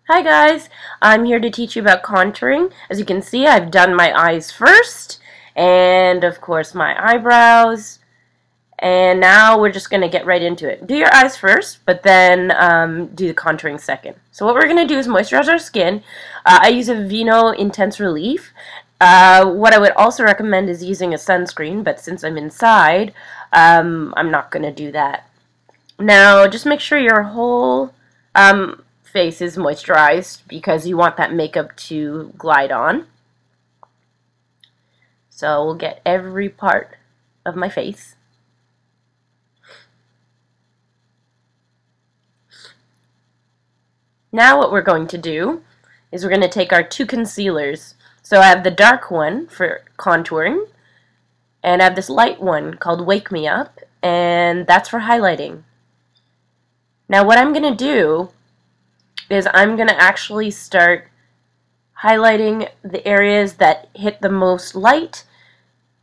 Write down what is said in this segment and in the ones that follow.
Hi guys, I'm here to teach you about contouring. As you can see, I've done my eyes first, and of course my eyebrows, and now we're just going to get right into it. Do your eyes first, but then do the contouring second. So what we're going to do is moisturize our skin. I use a Vino Intense Relief. What I would also recommend is using a sunscreen, but since I'm inside, I'm not going to do that. Now, just make sure your whole face is moisturized because you want that makeup to glide on. So we'll get every part of my face. Now what we're going to do is we're going to take our two concealers. So I have the dark one for contouring, and I have this light one called Wake Me Up, and that's for highlighting. Now what I'm going to do is I'm going to actually start highlighting the areas that hit the most light,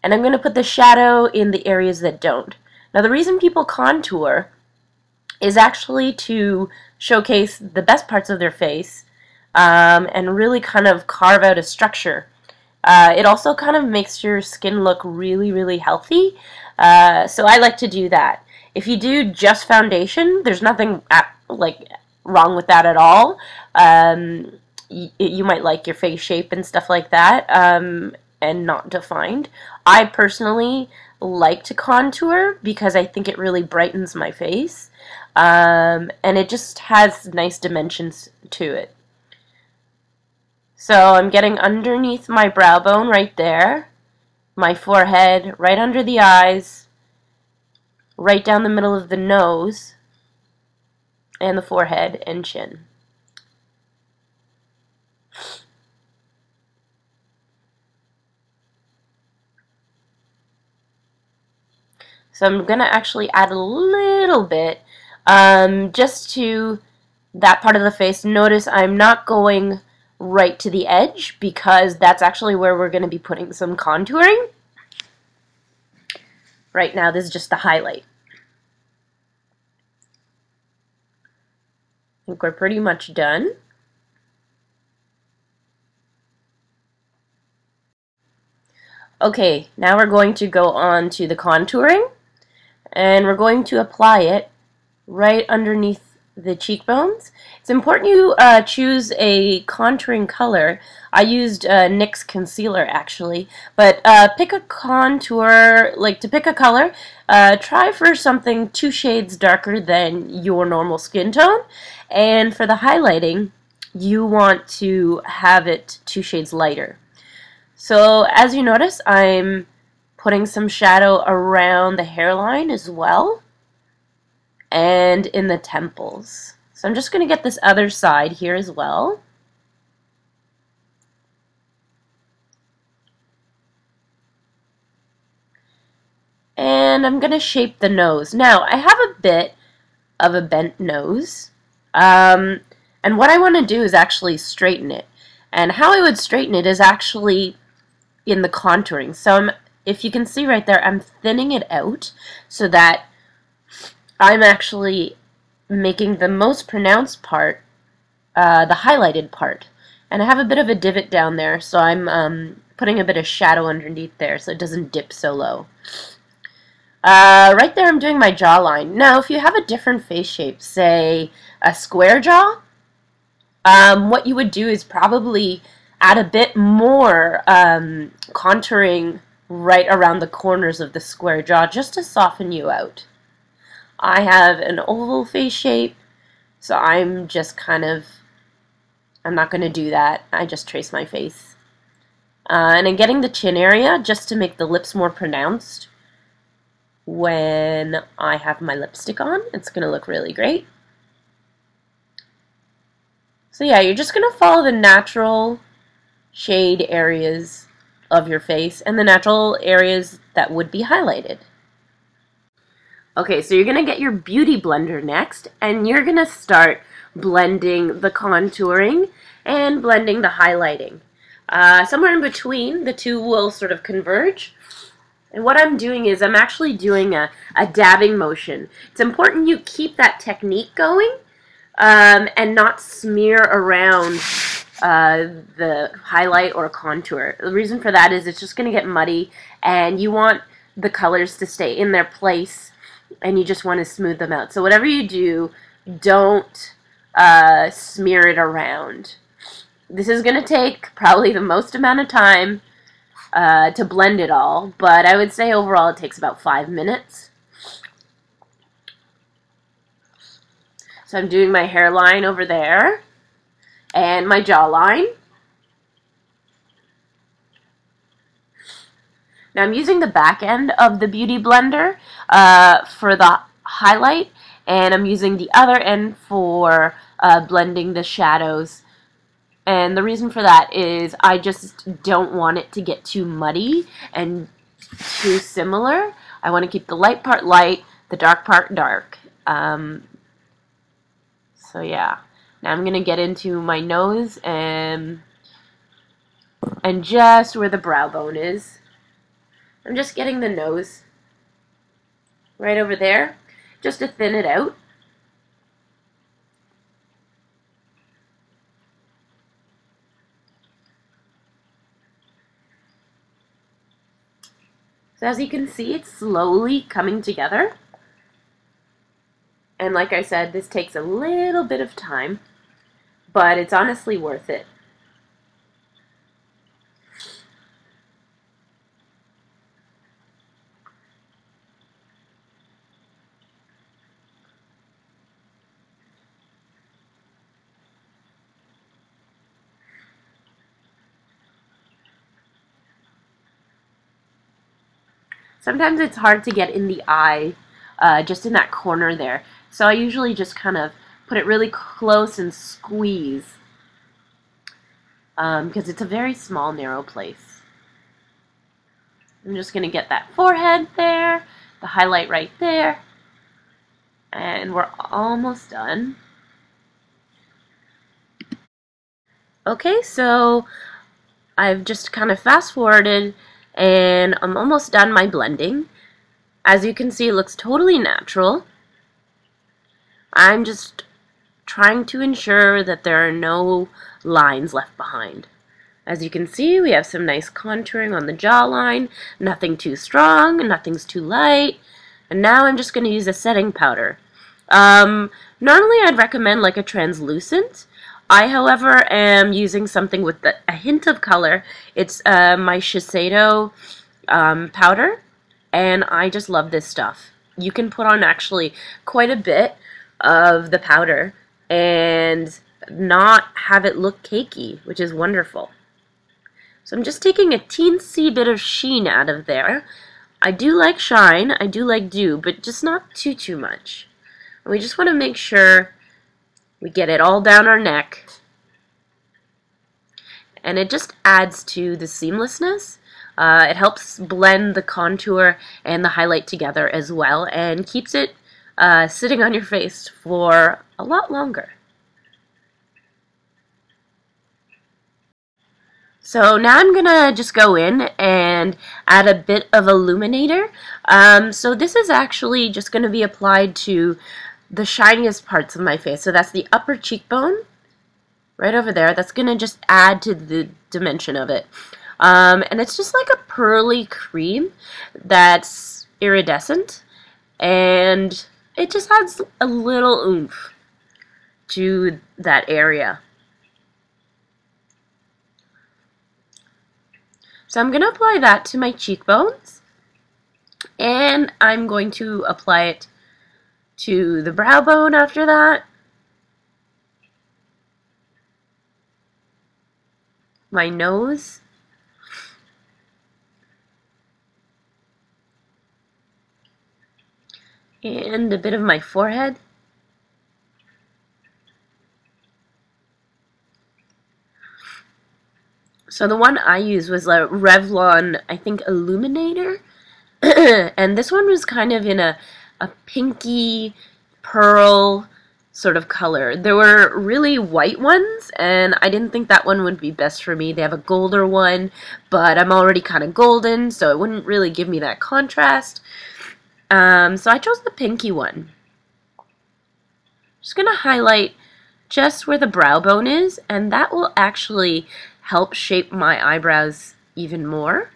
and I'm going to put the shadow in the areas that don't. Now the reason people contour is actually to showcase the best parts of their face and really kind of carve out a structure. It also kind of makes your skin look really, really healthy, so I like to do that. If you do just foundation, there's nothing wrong with that at all. You might like your face shape and stuff like that, and not defined. I personally like to contour because I think it really brightens my face, and it just has nice dimensions to it. So I'm getting underneath my brow bone right there, my forehead, right under the eyes, right down the middle of the nose, and the forehead and chin. So I'm going to actually add a little bit just to that part of the face. Notice I'm not going right to the edge because that's actually where we're going to be putting some contouring. Right now this is just the highlight. I think we're pretty much done. Okay, now we're going to go on to the contouring, and we're going to apply it right underneath the cheekbones. It's important you choose a contouring color. I used NYX concealer actually, but pick a contour, to pick a color, try for something 2 shades darker than your normal skin tone, and for the highlighting you want to have it 2 shades lighter. So as you notice, I'm putting some shadow around the hairline as well, and in the temples. So I'm just going to get this other side here as well. And I'm going to shape the nose. Now, I have a bit of a bent nose, and what I want to do is actually straighten it. And how I would straighten it is actually in the contouring. So if you can see right there, I'm thinning it out so that I'm actually making the most pronounced part the highlighted part. And I have a bit of a divot down there, so I'm putting a bit of shadow underneath there so it doesn't dip so low. Right there I'm doing my jawline. Now if you have a different face shape, say a square jaw, what you would do is probably add a bit more contouring right around the corners of the square jaw just to soften you out. I have an oval face shape, so I'm just I'm not going to do that. I just trace my face. And I'm getting the chin area just to make the lips more pronounced when I have my lipstick on. It's going to look really great. So yeah, you're just going to follow the natural shade areas of your face and the natural areas that would be highlighted. Okay, so you're going to get your beauty blender next, and you're going to start blending the contouring and blending the highlighting. Somewhere in between, the two will sort of converge. And what I'm doing is I'm actually doing a dabbing motion. It's important you keep that technique going and not smear around the highlight or contour. The reason for that is it's just going to get muddy, and you want the colors to stay in their place, and you just want to smooth them out. So whatever you do, don't smear it around. This is going to take probably the most amount of time to blend it all, but I would say overall it takes about 5 minutes. So I'm doing my hairline over there and my jawline. Now I'm using the back end of the Beauty Blender for the highlight, and I'm using the other end for blending the shadows. And the reason for that is I just don't want it to get too muddy and too similar. I want to keep the light part light, the dark part dark. So yeah, now I'm going to get into my nose and just where the brow bone is. I'm just getting the nose right over there, just to thin it out. So as you can see, it's slowly coming together. And like I said, this takes a little bit of time, but it's honestly worth it. Sometimes it's hard to get in the eye, just in that corner there. So I usually just kind of put it really close and squeeze, because it's a very small, narrow place. I'm just going to get that forehead there, the highlight right there, and we're almost done. Okay, so I've just kind of fast-forwarded, and I'm almost done my blending. As you can see, it looks totally natural. I'm just trying to ensure that there are no lines left behind. As you can see, we have some nice contouring on the jawline, nothing too strong, nothing's too light, and now I'm just going to use a setting powder. Normally I'd recommend like a translucent. I, however, am using something with a hint of color. It's my Shiseido powder, and I just love this stuff. You can put on actually quite a bit of the powder and not have it look cakey, which is wonderful. So I'm just taking a teensy bit of sheen out of there. I do like shine, I do like dew, but just not too much. And we just want to make sure we get it all down our neck, and it just adds to the seamlessness. It helps blend the contour and the highlight together as well, and keeps it sitting on your face for a lot longer. So now I'm gonna just go in and add a bit of illuminator. So this is actually just gonna be applied to the shiniest parts of my face. So that's the upper cheekbone, right over there. That's gonna just add to the dimension of it. And it's just like a pearly cream that's iridescent, and it just adds a little oomph to that area. So I'm going to apply that to my cheekbones, and I'm going to apply it to the brow bone after that, my nose, and a bit of my forehead. So the one I used was a Revlon, I think, Illuminator. And this one was kind of in a pinky pearl sort of color. There were really white ones, and I didn't think that one would be best for me. They have a golder one, but I'm already kind of golden, so it wouldn't really give me that contrast. So I chose the pinky one. Just going to highlight just where the brow bone is, and that will actually help shape my eyebrows even more.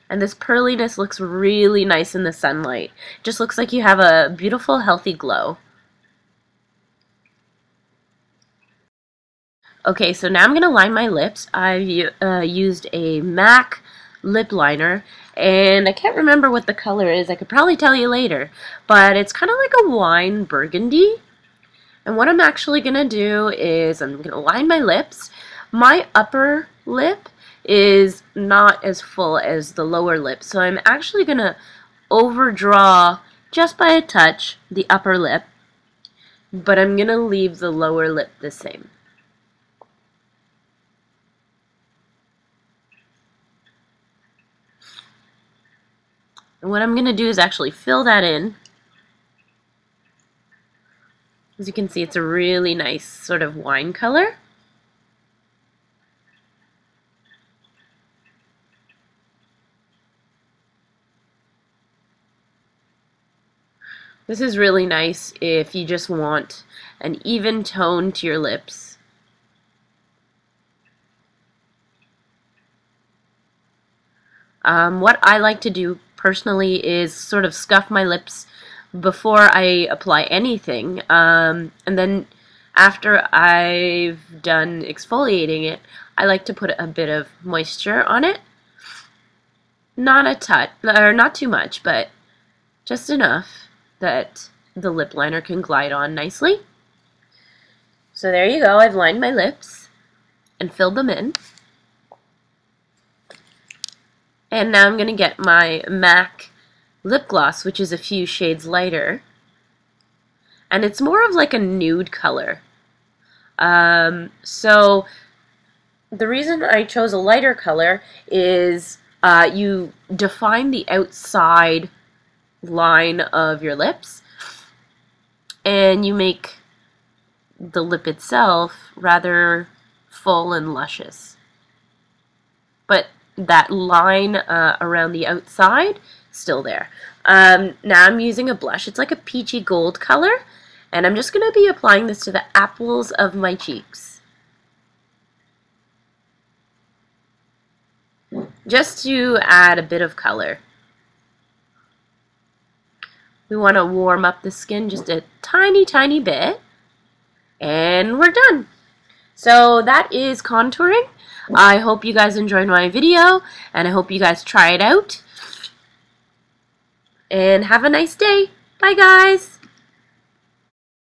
And this pearliness looks really nice in the sunlight. Just looks like you have a beautiful, healthy glow. Okay, so now I'm going to line my lips. I've used a MAC lip liner, and I can't remember what the color is. I could probably tell you later, but it's kind of like a wine burgundy. And what I'm actually going to do is I'm going to line my lips. My upper lip is not as full as the lower lip, so I'm actually going to overdraw just by a touch the upper lip, but I'm going to leave the lower lip the same. And what I'm going to do is actually fill that in. As you can see, it's a really nice sort of wine color. This is really nice if you just want an even tone to your lips. What I like to do personally is sort of scuff my lips before I apply anything, and then after I've done exfoliating it, I like to put a bit of moisture on it. Not a touch, or not too much, but just enough that the lip liner can glide on nicely. So there you go, I've lined my lips and filled them in. And now I'm going to get my MAC lip gloss, which is a few shades lighter. And it's more of like a nude color. So the reason I chose a lighter color is you define the outside line of your lips, and you make the lip itself rather full and luscious. But that line around the outside, still there. Now I'm using a blush. It's like a peachy gold color, and I'm just going to be applying this to the apples of my cheeks, just to add a bit of color. We want to warm up the skin just a tiny bit, and we're done. So that is contouring. I hope you guys enjoyed my video, and I hope you guys try it out. And have a nice day. Bye, guys.